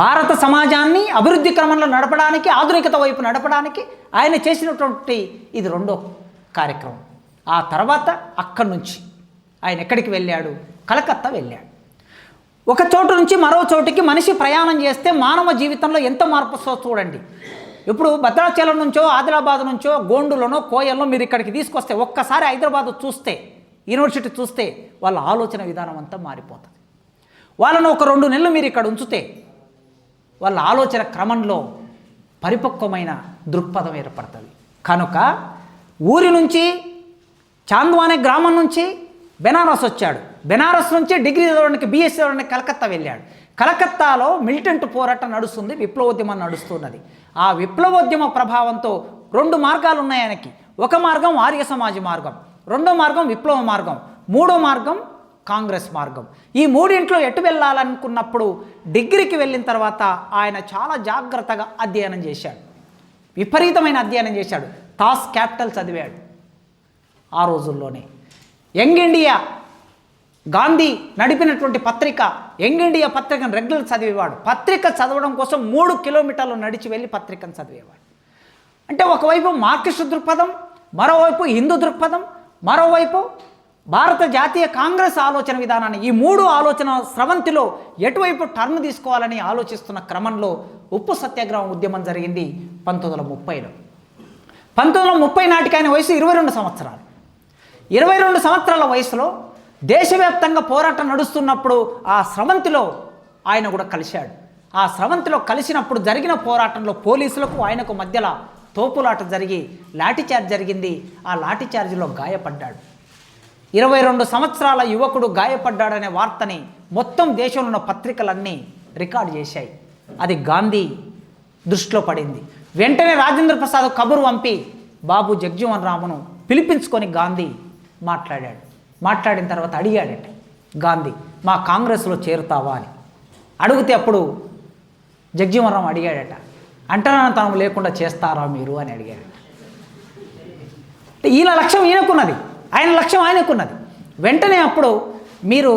భారత సమాజాన్ని అభివృద్ధి క్రమంలో నడపడానికి, ఆధునికత వైపు నడపడానికి ఆయన చేసినటువంటి ఇది రెండో కార్యక్రమం. ఆ తర్వాత అక్కడి నుంచి ఆయన ఎక్కడికి వెళ్ళాడు? కలకత్తా వెళ్ళాడు. ఒక చోటు నుంచి మరో చోటికి మనిషి ప్రయాణం చేస్తే మానవ జీవితంలో ఎంత మార్పు వస్తుందో చూడండి. ఇప్పుడు భద్రాచలం నుంచో, ఆదిలాబాద్ నుంచో, గోండులోనో, కోయల్లో మీరు ఇక్కడికి తీసుకొస్తే, ఒక్కసారి హైదరాబాద్ చూస్తే, యూనివర్సిటీ చూస్తే వాళ్ళ ఆలోచన విధానం అంతా మారిపోతుంది. వాళ్ళను ఒక 2 నెలలు మీరు ఇక్కడ ఉంచితే వాళ్ళ ఆలోచన క్రమంలో పరిపక్వమైన దృక్పథం ఏర్పడుతుంది. కనుక ఊరి నుంచి, చాంద్వానే గ్రామం నుంచి బెనారస్ వచ్చాడు. బెనారస్ నుంచి డిగ్రీ చదవడానికి, బీఎస్సీ చదవడానికి కలకత్తా వెళ్ళాడు. కలకత్తాలో మిలిటెంట్ పోరాటం నడుస్తుంది, విప్లవోద్యమం నడుస్తున్నది. ఆ విప్లవోద్యమ ప్రభావంతో 2 మార్గాలు ఉన్నాయి ఆయనకి. ఒక మార్గం ఆర్య సమాజ మార్గం, రెండో మార్గం విప్లవ మార్గం, మూడో మార్గం కాంగ్రెస్ మార్గం. ఈ మూడింట్లో ఎటు వెళ్ళాలనుకున్నప్పుడు డిగ్రీకి వెళ్ళిన తర్వాత ఆయన చాలా జాగ్రత్తగా అధ్యయనం చేశాడు, విపరీతమైన అధ్యయనం చేశాడు. టాస్ క్యాపిటల్ చదివాడు. ఆ రోజుల్లోనే యంగ్ ఇండియా, గాంధీ నడిపినటువంటి పత్రిక, యంగ్ ఇండియా పత్రికను రెగ్యులర్ చదివేవాడు. పత్రిక చదవడం కోసం 3 కిలోమీటర్లు నడిచి వెళ్ళి పత్రికను చదివేవాడు. అంటే ఒకవైపు మార్క్సిస్ట్ దృక్పథం, మరోవైపు హిందూ దృక్పథం, మరోవైపు భారత జాతీయ కాంగ్రెస్ ఆలోచన విధానాన్ని, ఈ 3 ఆలోచన స్రవంతిలో ఎటువైపు టర్న్ తీసుకోవాలని ఆలోచిస్తున్న క్రమంలో ఉప్పు సత్యాగ్రహం ఉద్యమం జరిగింది 1930లో. 1930 నాటికి ఆయన వయసు 22 సంవత్సరాలు. 22 సంవత్సరాల వయసులో దేశవ్యాప్తంగా పోరాటం నడుస్తున్నప్పుడు ఆ స్రవంతిలో ఆయన కూడా కలిశాడు. ఆ స్రవంతిలో కలిసినప్పుడు జరిగిన పోరాటంలో పోలీసులకు ఆయనకు మధ్యలో తోపులాట జరిగి లాఠీచార్జ్ జరిగింది. ఆ లాఠీచార్జ్లో గాయపడ్డాడు. 22 సంవత్సరాల యువకుడు గాయపడ్డాడనే వార్తని మొత్తం దేశంలో ఉన్న పత్రికలన్నీ రికార్డు చేశాయి. అది గాంధీ దృష్టిలో పడింది. వెంటనే రాజేంద్ర ప్రసాద్ కబురు పంపి బాబు జగ్జీవన్ రామును పిలిపించుకొని గాంధీ మాట్లాడాడు. మాట్లాడిన తర్వాత అడిగాడట గాంధీ, మా కాంగ్రెస్లో చేరుతావా అని. అడిగితే అప్పుడు జగ్జీవన్ రామ్ అడిగాడట, అంటరానితనం లేకుండా చేస్తారా మీరు అని అడిగాడట. ఈయన లక్ష్యం ఈయనకున్నది, ఆయన లక్ష్యం ఆయనకున్నది. వెంటనే అప్పుడు మీరు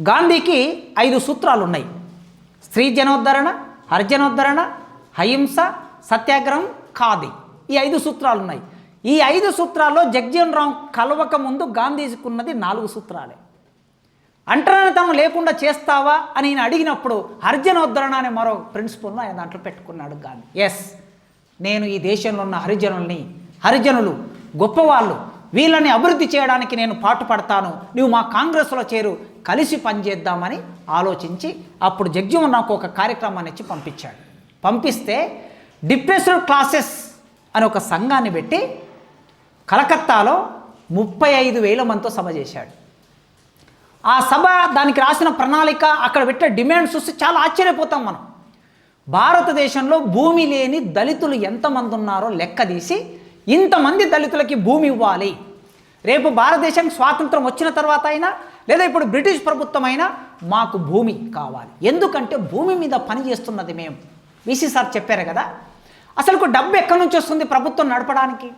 గాంధీకి 5 సూత్రాలు ఉన్నాయి. స్త్రీ జనోద్ధరణ, హరిజనోద్ధరణ, అహింస, సత్యాగ్రహం, ఖాదీ. ఈ 5 సూత్రాలు ఉన్నాయి. ఈ 5 సూత్రాల్లో జగ్జీవన్ రామ్ కలవక ముందు గాంధీజీకి ఉన్నది 4 సూత్రాలే. అంటరానితనం లేకుండా చేస్తావా అని నేను అడిగినప్పుడు హరిజనోద్ధరణ అనే మరో ప్రిన్సిపల్ను ఆయన దాంట్లో పెట్టుకున్నాడు గాంధీ. ఎస్, నేను ఈ దేశంలో ఉన్న హరిజనులు గొప్పవాళ్ళు, వీళ్ళని అభివృద్ధి చేయడానికి నేను పాటుపడతాను, నువ్వు మా కాంగ్రెస్లో చేరు, కలిసి పనిచేద్దామని ఆలోచించి అప్పుడు జగ్జీవన్ రామ్కు ఒక కార్యక్రమాన్ని ఇచ్చి పంపించాడు. పంపిస్తే డిప్రెస్డ్ క్లాసెస్ అని ఒక సంఘాన్ని పెట్టి కలకత్తాలో 35,000 మందితో సభ చేశాడు. ఆ సభ, దానికి రాసిన ప్రణాళిక, అక్కడ పెట్టే డిమాండ్స్ చూస్తే చాలా ఆశ్చర్యపోతాం మనం. భారతదేశంలో భూమి లేని దళితులు ఎంతమంది ఉన్నారో లెక్క తీసి ఇంతమంది దళితులకి భూమి ఇవ్వాలి. రేపు భారతదేశానికి స్వాతంత్రం వచ్చిన తర్వాత అయినా, లేదా ఇప్పుడు బ్రిటిష్ ప్రభుత్వం అయినా మాకు భూమి కావాలి. ఎందుకంటే భూమి మీద పని చేస్తున్నది మేము. వీసీ సార్ చెప్పారు కదా, అసలు డబ్బు ఎక్కడి నుంచి వస్తుంది ప్రభుత్వం నడపడానికి,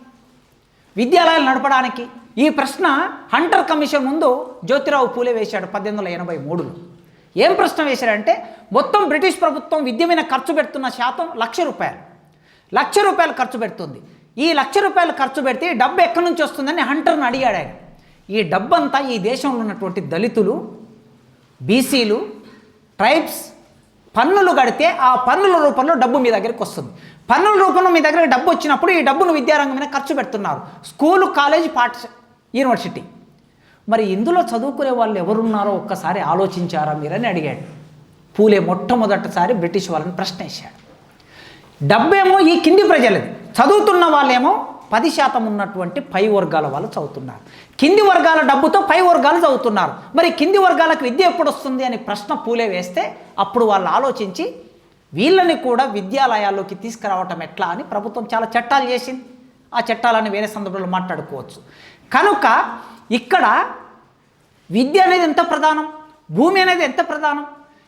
విద్యాలయాలు నడపడానికి? ఈ ప్రశ్న హంటర్ కమిషన్ ముందు జ్యోతిరావు పూలే వేశాడు 1883లో. ఏం ప్రశ్న వేశాడంటే, మొత్తం బ్రిటిష్ ప్రభుత్వం విద్య మీద ఖర్చు పెడుతున్న శాతం ₹1,00,000 ఖర్చు పెడుతుంది. ఈ ₹1,00,000 ఖర్చు పెడితే ఈ డబ్బు ఎక్కడి నుంచి వస్తుందని హంటర్ని అడిగాడు ఆయన. ఈ డబ్బంతా ఈ దేశంలో ఉన్నటువంటి దళితులు, బీసీలు, ట్రైబ్స్ పన్నులు కడితే ఆ పన్నుల రూపంలో డబ్బు మీ దగ్గరికి వస్తుంది. పన్నుల రూపంలో మీ దగ్గర డబ్బు వచ్చినప్పుడు ఈ డబ్బును విద్యారంగం మీద ఖర్చు పెడుతున్నారు, స్కూలు, కాలేజీ, యూనివర్సిటీ. మరి ఇందులో చదువుకునే వాళ్ళు ఎవరున్నారో ఒక్కసారి ఆలోచించారా మీరని అడిగాడు. పూలే మొట్టమొదటిసారి బ్రిటిష్ వాళ్ళని ప్రశ్న వేశాడు. డబ్బేమో ఈ కింది ప్రజలది, చదువుతున్న వాళ్ళేమో 10% ఉన్నటువంటి పై వర్గాల వాళ్ళు చదువుతున్నారు. కింది వర్గాల డబ్బుతో పై వర్గాలు చదువుతున్నారు. మరి కింది వర్గాలకు విద్య ఎప్పుడు వస్తుంది అని ప్రశ్న పూలే వేస్తే అప్పుడు వాళ్ళు ఆలోచించి వీళ్ళని కూడా విద్యాలయాల్లోకి తీసుకురావటం ఎట్లా అని ప్రభుత్వం చాలా చట్టాలు చేసింది. ఆ చట్టాలని వేరే సందర్భంలో మాట్లాడుకోవచ్చు. కనుక ఇక్కడ విద్య అనేది ఎంత ప్రధానం, భూమి అనేది ఎంత ప్రధానం.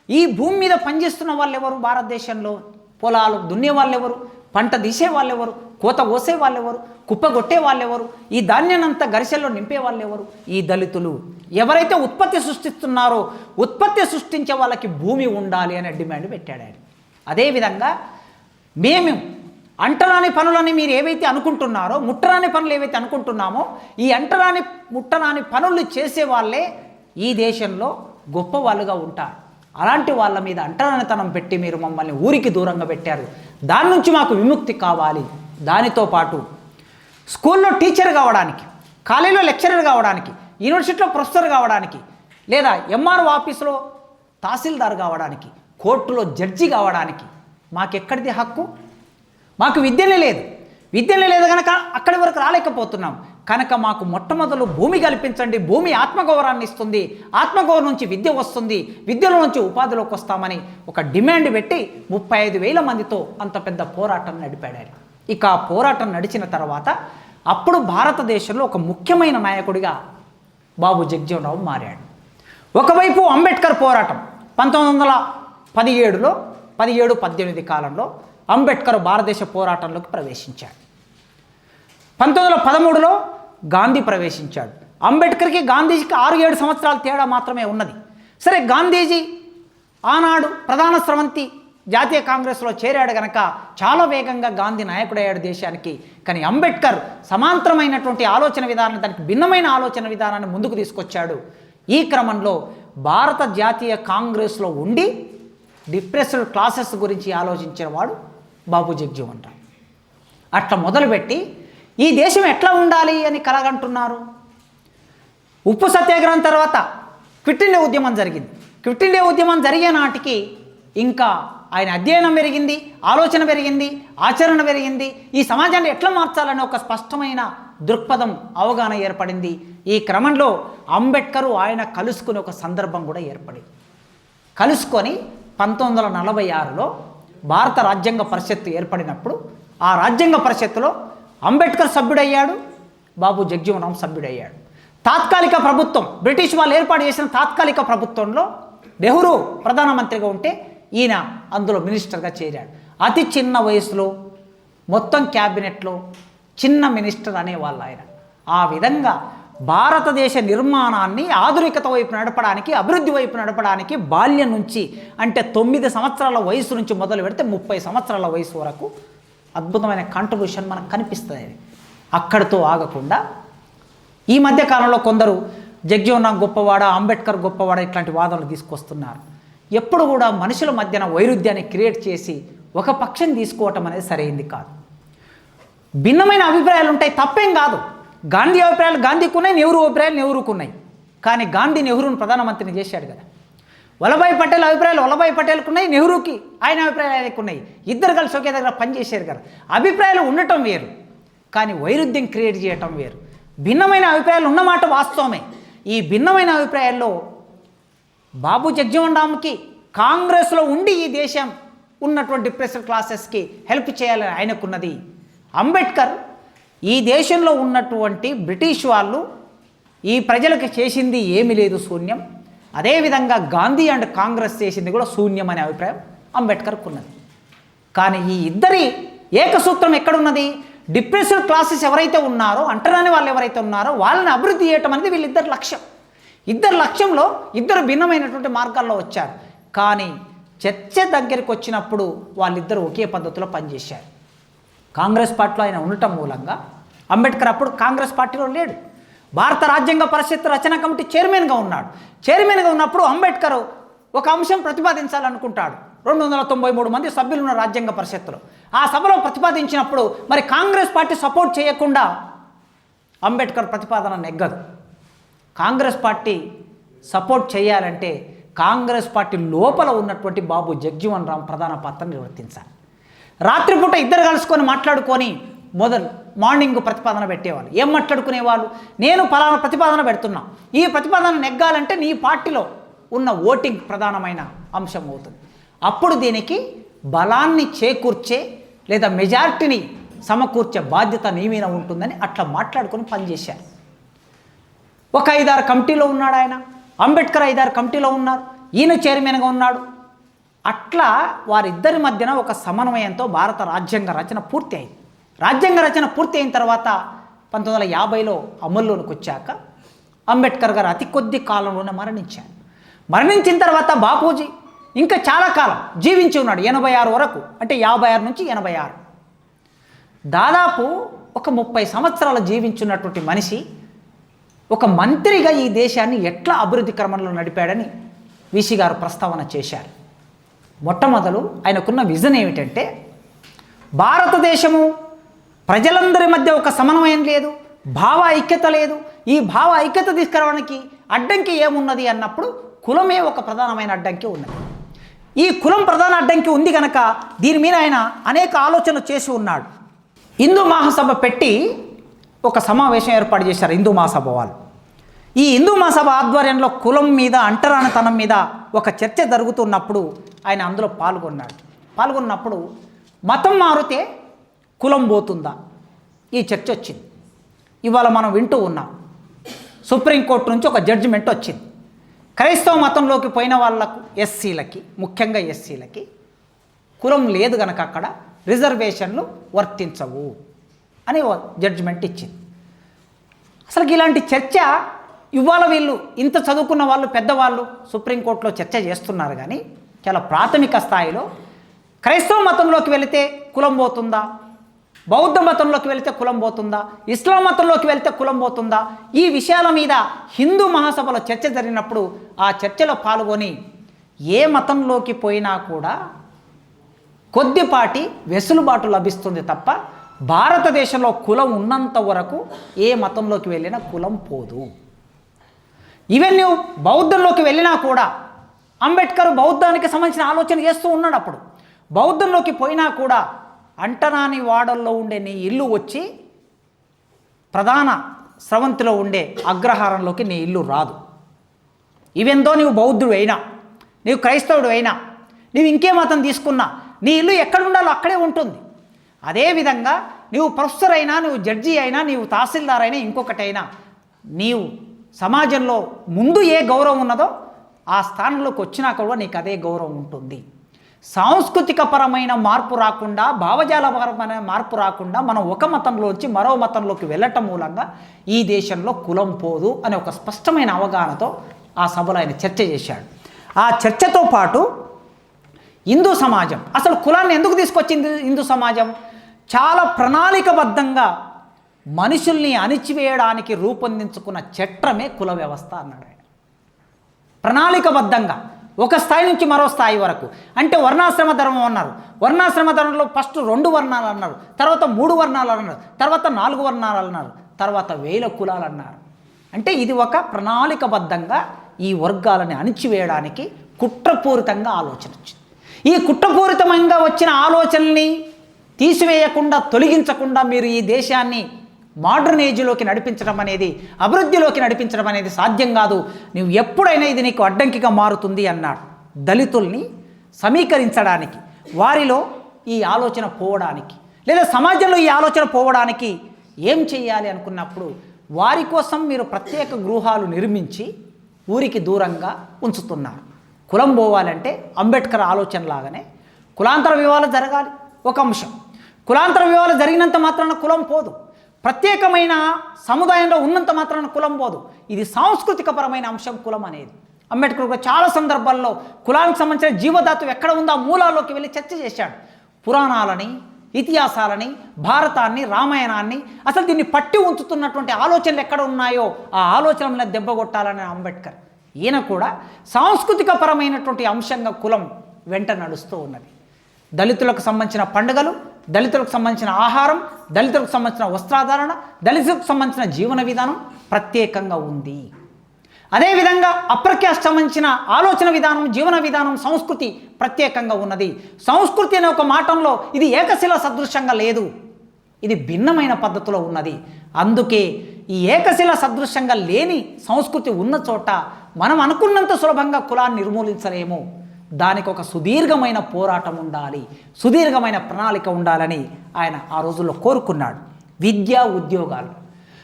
ఈ భూమి మీద పనిచేస్తున్న వాళ్ళు ఎవరు? భారతదేశంలో పొలాలు దున్నే వాళ్ళు ఎవరు? పంట తీసే వాళ్ళు ఎవరు? కోత కోసే వాళ్ళు ఎవరు? కుప్పగొట్టే వాళ్ళు ఎవరు? ఈ ధాన్యాన్నంతా గరిసెల్లో నింపే వాళ్ళు ఎవరు? ఈ దళితులు. ఎవరైతే ఉత్పత్తి సృష్టిస్తున్నారో ఉత్పత్తి సృష్టించే వాళ్ళకి భూమి ఉండాలి అనే డిమాండ్ పెట్టాడు ఆయన. అదేవిధంగా మేము అంటరాని పనులని మీరు ఏవైతే అనుకుంటున్నారో, ముట్టరాని పనులు ఏవైతే అనుకుంటున్నామో, ఈ అంటరాని ముట్టరాని పనులు చేసే వాళ్ళే ఈ దేశంలో గొప్ప వాళ్ళుగా ఉంటారు. అలాంటి వాళ్ళ మీద అంటరానితనం పెట్టి మీరు మమ్మల్ని ఊరికి దూరంగా పెట్టారు. దాని నుంచి మాకు విముక్తి కావాలి. దానితో పాటు స్కూల్లో టీచర్ కావడానికి, కాలేజీలో లెక్చరర్ కావడానికి, యూనివర్సిటీలో ప్రొఫెసర్ కావడానికి, లేదా ఎంఆర్ఓ ఆఫీసులో తహసీల్దార్ కావడానికి, కోర్టులో జడ్జి కావడానికి మాకెక్కడిది హక్కు? మాకు విద్యనే లేదు కనుక అక్కడి వరకు రాలేకపోతున్నాం. కనుక మాకు మొట్టమొదలు భూమి కల్పించండి. భూమి ఆత్మగౌరవాన్ని ఇస్తుంది. ఆత్మగౌరవం నుంచి విద్య వస్తుంది. విద్యలో నుంచి ఉపాధిలోకి వస్తామని ఒక డిమాండ్ పెట్టి 35,000 మందితో అంత పెద్ద పోరాటం నడిపాడు. ఇక ఆ పోరాటం నడిచిన తర్వాత అప్పుడు భారతదేశంలో ఒక ముఖ్యమైన నాయకుడిగా బాబు జగజ్జీవన్ రామ్ మారాడు. ఒకవైపు అంబేద్కర్ పోరాటం 1917లో 17-18 కాలంలో అంబేద్కర్ భారతదేశ పోరాటంలోకి ప్రవేశించాడు. 1913లో గాంధీ ప్రవేశించాడు. అంబేద్కర్కి గాంధీజీకి 6-7 సంవత్సరాల తేడా మాత్రమే ఉన్నది. సరే, గాంధీజీ ఆనాడు ప్రధాన స్రవంతి జాతీయ కాంగ్రెస్లో చేరాడు కనుక చాలా వేగంగా గాంధీ నాయకుడయ్యాడు దేశానికి. కానీ అంబేద్కర్ సమాంతరమైనటువంటి ఆలోచన విధానాన్ని, దానికి భిన్నమైన ఆలోచన విధానాన్ని ముందుకు తీసుకొచ్చాడు. ఈ క్రమంలో భారత జాతీయ కాంగ్రెస్లో ఉండి డిప్రెస్డ్ క్లాసెస్ గురించి ఆలోచించిన వాడు బాబు జగజ్జీవన్ రామ్. అట్లా మొదలుపెట్టి ఈ దేశం ఎట్లా ఉండాలి అని కలగంటున్నారు. ఉప్పు సత్యాగ్రహం తర్వాత క్విట్ ఇండియా ఉద్యమం జరిగింది. క్విట్ ఇండియా ఉద్యమం జరిగే నాటికి ఇంకా ఆయన అధ్యయనం పెరిగింది, ఆలోచన పెరిగింది, ఆచరణ పెరిగింది. ఈ సమాజాన్ని ఎట్లా మార్చాలని ఒక స్పష్టమైన దృక్పథం, అవగాహన ఏర్పడింది. ఈ క్రమంలో అంబేద్కర్ ఆయన కలుసుకునే ఒక సందర్భం కూడా ఏర్పడింది. కలుసుకొని 1946లో భారత రాజ్యాంగ పరిషత్తు ఏర్పడినప్పుడు ఆ రాజ్యాంగ పరిషత్తులో అంబేద్కర్ సభ్యుడయ్యాడు, బాబు జగజ్జీవన్ రామ్ సభ్యుడయ్యాడు. తాత్కాలిక ప్రభుత్వం, బ్రిటిష్ వాళ్ళు ఏర్పాటు చేసిన తాత్కాలిక ప్రభుత్వంలో నెహ్రూ ప్రధానమంత్రిగా ఉంటే ఈయన అందులో మినిస్టర్గా చేరాడు. అతి చిన్న వయసులో మొత్తం క్యాబినెట్లో చిన్న మినిస్టర్ అనేవాళ్ళు ఆయన. ఆ విధంగా భారతదేశ నిర్మాణాన్ని ఆధునికత వైపు నడపడానికి, అభివృద్ధి వైపు నడపడానికి బాల్యం నుంచి, అంటే 9 సంవత్సరాల వయసు నుంచి మొదలు పెడితే 30 సంవత్సరాల వయసు వరకు అద్భుతమైన కాంట్రిబ్యూషన్ మనకు కనిపిస్తుంది. అక్కడితో ఆగకుండా ఈ మధ్య కాలంలో కొందరు జగజ్జీవన్ రామ్ గొప్పవాడా, అంబేద్కర్ గొప్పవాడా ఇట్లాంటి వాదనలు తీసుకొస్తున్నారు. ఎప్పుడు కూడా మనుషుల మధ్యన వైరుధ్యాన్ని క్రియేట్ చేసి ఒక పక్షం తీసుకోవటం అనేది సరైంది కాదు. భిన్నమైన అభిప్రాయాలు ఉంటాయి, తప్పేం కాదు. గాంధీ అభిప్రాయాలు గాంధీకి ఉన్నాయి, నెహ్రూ అభిప్రాయాలు నెహ్రూకు ఉన్నాయి. కానీ గాంధీ నెహ్రూను ప్రధానమంత్రిని చేశాడు కదా. వల్లభాయ్ పటేల్ అభిప్రాయాలు వల్లభాయ్ పటేల్కు ఉన్నాయి, నెహ్రూకి ఆయన అభిప్రాయాలు ఆయనకు ఉన్నాయి. ఇద్దరు కలిసి ఒకే దగ్గర పనిచేశారు కదా. అభిప్రాయాలు ఉండటం వేరు, కానీ వైరుధ్యం క్రియేట్ చేయటం వేరు. భిన్నమైన అభిప్రాయాలు ఉన్నమాట వాస్తవమే. ఈ భిన్నమైన అభిప్రాయాల్లో బాబు జగజ్జీవన్ రామ్కి కాంగ్రెస్లో ఉండి ఈ దేశం ఉన్నటువంటి డిప్రెస్డ్ క్లాసెస్కి హెల్ప్ చేయాలని ఆయనకున్నది. అంబేద్కర్ ఈ దేశంలో ఉన్నటువంటి బ్రిటిష్ వాళ్ళు ఈ ప్రజలకు చేసింది ఏమీ లేదు, శూన్యం. అదేవిధంగా గాంధీ అండ్ కాంగ్రెస్ చేసింది కూడా శూన్యం అనే అభిప్రాయం అంబేద్కర్కు ఉన్నది. కానీ ఈ ఇద్దరి ఏకసూత్రం ఎక్కడున్నది? డిప్రెస్డ్ క్లాసెస్ ఎవరైతే ఉన్నారో, అంటరాని వాళ్ళు ఎవరైతే ఉన్నారో వాళ్ళని అభివృద్ధి చేయటం అనేది వీళ్ళిద్దరి లక్ష్యం. ఇద్దరు లక్ష్యంలో ఇద్దరు భిన్నమైనటువంటి మార్గాల్లో వచ్చారు. కానీ చర్చ దగ్గరికి వచ్చినప్పుడు వాళ్ళిద్దరూ ఒకే పద్ధతిలో పనిచేశారు. కాంగ్రెస్ పార్టీలో ఆయన ఉండటం మూలంగా అంబేద్కర్ అప్పుడు కాంగ్రెస్ పార్టీలో లేడు. భారత రాజ్యాంగ పరిషత్ రచనా కమిటీ చైర్మన్గా ఉన్నాడు. చైర్మన్గా ఉన్నప్పుడు అంబేద్కర్ ఒక అంశం ప్రతిపాదించాలనుకుంటాడు. 293 మంది సభ్యులు ఉన్న రాజ్యాంగ పరిషత్తులో ఆ సభలో ప్రతిపాదించినప్పుడు మరి కాంగ్రెస్ పార్టీ సపోర్ట్ చేయకుండా అంబేద్కర్ ప్రతిపాదన నెగ్గదు. కాంగ్రెస్ పార్టీ సపోర్ట్ చేయాలంటే కాంగ్రెస్ పార్టీ లోపల ఉన్నటువంటి బాబు జగజ్జీవన్ రామ్ ప్రధాన పాత్ర నిర్వర్తించాలి. రాత్రిపూట ఇద్దరు కలుసుకొని మాట్లాడుకొని మార్నింగ్ ప్రతిపాదన పెట్టేవాళ్ళు. ఏం మాట్లాడుకునేవాళ్ళు? నేను ఫలానా ప్రతిపాదన పెడుతున్నా, ఈ ప్రతిపాదన నెగ్గాలంటే నీ పార్టీలో ఉన్న ఓటింగ్ ప్రధానమైన అంశం అవుతుంది. అప్పుడు దీనికి బలాన్ని చేకూర్చే లేదా మెజారిటీని సమకూర్చే బాధ్యత నీ మీద ఉంటుందని అట్లా మాట్లాడుకొని పనిచేశారు. ఒక 5-6 కమిటీలో ఉన్నాడు ఆయన. అంబేద్కర్ 5-6 కమిటీలో ఉన్నారు, ఈయన చైర్మన్గా ఉన్నాడు. అట్లా వారిద్దరి మధ్యన ఒక సమన్వయంతో భారత రాజ్యాంగ రచన పూర్తి అయింది. రాజ్యాంగ రచన పూర్తి అయిన తర్వాత 1950లో అమల్లోనికి వచ్చాక అంబేద్కర్ గారు అతి కొద్ది కాలంలోనే మరణించారు. మరణించిన తర్వాత బాపూజీ ఇంకా చాలా కాలం జీవించి ఉన్నాడు, 86 వరకు, అంటే 56 నుంచి 86. దాదాపు ఒక 30 సంవత్సరాలు జీవించున్నటువంటి మనిషి ఒక మంత్రిగా ఈ దేశాన్ని ఎట్లా అభివృద్ధి క్రమంలో నడిపాడని వీసీ గారు ప్రస్తావన చేశారు. మొట్టమొదలు ఆయనకున్న విజన్ ఏమిటంటే, భారతదేశము ప్రజలందరి మధ్య ఒక సమన్వయం లేదు, భావ ఐక్యత లేదు. ఈ భావ ఐక్యత తీసుకురావడానికి అడ్డంకి ఏమున్నది అన్నప్పుడు కులమే ఒక ప్రధానమైన అడ్డంకి ఉన్నది. ఈ కులం ప్రధాన అడ్డంకి ఉంది కనుక దీని మీద ఆయన అనేక ఆలోచనలు చేసి ఉన్నాడు. హిందూ మహాసభ పెట్టి ఒక సమావేశం ఏర్పాటు చేశారు హిందూ మహాసభ వాళ్ళు. ఈ హిందూ మహాసభ ఆధ్వర్యంలో కులం మీద, అంటరానితనం మీద ఒక చర్చ జరుగుతున్నప్పుడు ఆయన అందులో పాల్గొన్నప్పుడు మతం మారితే కులం పోతుందా, ఈ చర్చ వచ్చింది. ఇవాళ మనం వింటూ ఉన్నాం, సుప్రీంకోర్టు నుంచి ఒక జడ్జిమెంట్ వచ్చింది. క్రైస్తవ మతంలోకి పోయిన వాళ్ళకు, ఎస్సీలకి, ముఖ్యంగా ఎస్సీలకి కులం లేదు కనుక అక్కడ రిజర్వేషన్లు వర్తించవు అని జడ్జిమెంట్ ఇచ్చింది. అసలు ఇలాంటి చర్చ ఇవాళ వీళ్ళు ఇంత చదువుకున్న వాళ్ళు, పెద్దవాళ్ళు సుప్రీంకోర్టులో చర్చ చేస్తున్నారు. కానీ చాలా ప్రాథమిక స్థాయిలో క్రైస్తవ మతంలోకి వెళితే కులం పోతుందా, బౌద్ధ మతంలోకి వెళితే కులం పోతుందా, ఇస్లాం మతంలోకి వెళితే కులం పోతుందా, ఈ విషయాల మీద హిందూ మహాసభలో చర్చ జరిగినప్పుడు ఆ చర్చలో పాల్గొని ఏ మతంలోకి పోయినా కూడా కొద్దిపాటి వెసులుబాటు లభిస్తుంది తప్ప భారతదేశంలో కులం ఉన్నంత వరకు ఏ మతంలోకి వెళ్ళినా కులం పోదు. ఈవెన్ నువ్వు బౌద్ధంలోకి వెళ్ళినా కూడా, అంబేద్కర్ బౌద్ధానికి సంబంధించిన ఆలోచన చేస్తూ ఉన్నాడు. అప్పుడు బౌద్ధంలోకి పోయినా కూడా అంటరాని వాడల్లో ఉండే నీ ఇల్లు వచ్చి ప్రధాన స్రవంతిలో ఉండే అగ్రహారంలోకి నీ ఇల్లు రాదు. ఈవెందో నీవు బౌద్ధుడు అయినా, నీవు క్రైస్తవుడు అయినా, నీవు ఇంకే మతం తీసుకున్నా నీ ఇల్లు ఎక్కడ ఉండాలో అక్కడే ఉంటుంది. అదేవిధంగా నీవు ప్రొఫెసర్ అయినా, నువ్వు జడ్జి అయినా, నీవు తహసీల్దార్ అయినా, ఇంకొకటైనా నీవు సమాజంలో ముందు ఏ గౌరవం ఉన్నదో ఆ స్థానంలోకి వచ్చినా కూడా నీకు అదే గౌరవం ఉంటుంది. సాంస్కృతికపరమైన మార్పు రాకుండా, భావజాలపరమైన మార్పు రాకుండా మనం ఒక మతంలోంచి మరో మతంలోకి వెళ్ళటం మూలంగా ఈ దేశంలో కులం పోదు అనే ఒక స్పష్టమైన అవగాహనతో ఆ సభలో ఆయన చర్చ చేశాడు. ఆ చర్చతో పాటు హిందూ సమాజం అసలు కులాన్ని ఎందుకు తీసుకొచ్చింది? హిందూ సమాజం చాలా ప్రణాళికబద్ధంగా మనుషుల్ని అణిచివేయడానికి రూపొందించుకున్న చట్టమే కుల వ్యవస్థ అన్నాడు ఆయన. ప్రణాళికబద్ధంగా ఒక స్థాయి నుంచి మరో స్థాయి వరకు, అంటే వర్ణాశ్రమ ధర్మం అన్నారు. వర్ణాశ్రమ ధర్మంలో ఫస్ట్ 2 వర్ణాలు అన్నారు, తర్వాత 3 వర్ణాలు అన్నారు, తర్వాత 4 వర్ణాలు అన్నారు, తర్వాత 1000 కులాలు అన్నారు. అంటే ఇది ఒక ప్రణాళికబద్ధంగా ఈ వర్గాలని అణిచివేయడానికి కుట్రపూరితంగా ఆలోచన వచ్చింది. ఈ కుట్రపూరితంగా వచ్చిన ఆలోచనల్ని తీసివేయకుండా, తొలగించకుండా మీరు ఈ దేశాన్ని మోడర్న్ ఏజ్లోకి నడిపించడం అనేది, అభివృద్ధిలోకి నడిపించడం అనేది సాధ్యం కాదు. నువ్వు ఎప్పుడైనా ఇది నీకు అడ్డంకిగా మారుతుంది అన్నాడు. దళితుల్ని సమీకరించడానికి, వారిలో ఈ ఆలోచన పోవడానికి, లేదా సమాజంలో ఈ ఆలోచన పోవడానికి ఏం చేయాలి అనుకున్నప్పుడు వారి కోసం మీరు ప్రత్యేక గృహాలు నిర్మించి ఊరికి దూరంగా ఉంచుతున్నారు. కులం పోవాలంటే అంబేద్కర్ ఆలోచన లాగానే కులాంతర వివాహాలు జరగాలి ఒక అంశం. కులాంతర వివాహాలు జరిగినంత మాత్రాన కులం పోదు. ప్రత్యేకమైన సముదాయంలో ఉన్నంత మాత్రాన కులం పోదు. ఇది సాంస్కృతికపరమైన అంశం కులం అనేది. అంబేద్కర్ కూడా చాలా సందర్భాల్లో కులానికి సంబంధించిన జీవధాతువు ఎక్కడ ఉందో ఆ మూలాల్లోకి వెళ్ళి చర్చ చేశాడు. పురాణాలని, ఇతిహాసాలని, భారతాన్ని, రామాయణాన్ని, అసలు దీన్ని పట్టి ఉంచుతున్నటువంటి ఆలోచనలు ఎక్కడ ఉన్నాయో ఆ ఆలోచనలను దెబ్బగొట్టాలని అంబేద్కర్. ఈయన కూడా సాంస్కృతికపరమైనటువంటి అంశంగా కులం వెంట నడుస్తూ ఉన్నది. దళితులకు సంబంధించిన పండుగలు, దళితులకు సంబంధించిన ఆహారం, దళితులకు సంబంధించిన వస్త్రాధారణ, దళితులకు సంబంధించిన జీవన విధానం ప్రత్యేకంగా ఉంది. అదేవిధంగా అప్పర్ క్యాస్ట్ సంబంధించిన ఆలోచన విధానం, జీవన విధానం, సంస్కృతి ప్రత్యేకంగా ఉన్నది. సంస్కృతి అనే ఒక మాటంలో ఇది ఏకశిల సదృశ్యంగా లేదు, ఇది భిన్నమైన పద్ధతిలో ఉన్నది. అందుకే ఈ ఏకశిల సదృశ్యంగా లేని సంస్కృతి ఉన్న చోట మనం అనుకున్నంత సులభంగా కులాన్ని నిర్మూలించలేము. దానికి ఒక సుదీర్ఘమైన పోరాటం ఉండాలి, సుదీర్ఘమైన ప్రణాళిక ఉండాలని ఆయన ఆ రోజుల్లో కోరుకున్నాడు. విద్యా ఉద్యోగాలు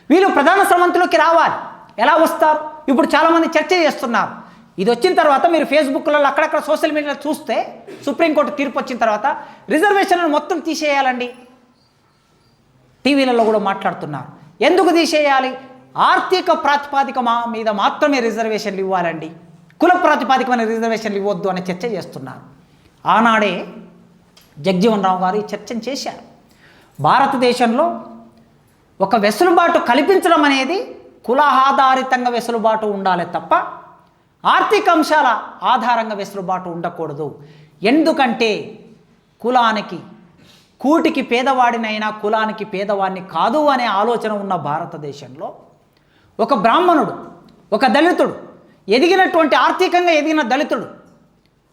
వీళ్ళు ప్రధాన స్రవంతిలోకి రావాలి. ఎలా వస్తారు? ఇప్పుడు చాలామంది చర్చ చేస్తున్నారు. ఇది వచ్చిన తర్వాత మీరు ఫేస్బుక్లలో అక్కడక్కడ సోషల్ మీడియాలో చూస్తే సుప్రీంకోర్టు తీర్పు వచ్చిన తర్వాత రిజర్వేషన్లను మొత్తం తీసేయాలండి. టీవీలలో కూడా మాట్లాడుతున్నారు. ఎందుకు తీసేయాలి? ఆర్థిక ప్రాతిపాదిక మీద మాత్రమే రిజర్వేషన్లు ఇవ్వాలండి. కుల ప్రాతిపాదికమైన రిజర్వేషన్లు ఇవ్వద్దు అనే చర్చ చేస్తున్నారు. ఆనాడే జగజ్జీవన్ రావు గారు ఈ చర్చను చేశారు. భారతదేశంలో ఒక వెసులుబాటు కల్పించడం అనేది కుల ఆధారితంగా వెసులుబాటు ఉండాలి తప్ప ఆర్థిక అంశాల ఆధారంగా వెసులుబాటు ఉండకూడదు. ఎందుకంటే కులానికి కూటికి పేదవాడినైనా కులానికి పేదవాడిని కాదు అనే ఆలోచన ఉన్న భారతదేశంలో ఒక బ్రాహ్మణుడు, ఒక దళితుడు, ఎదిగినటువంటి ఆర్థికంగా ఎదిగిన దళితుడు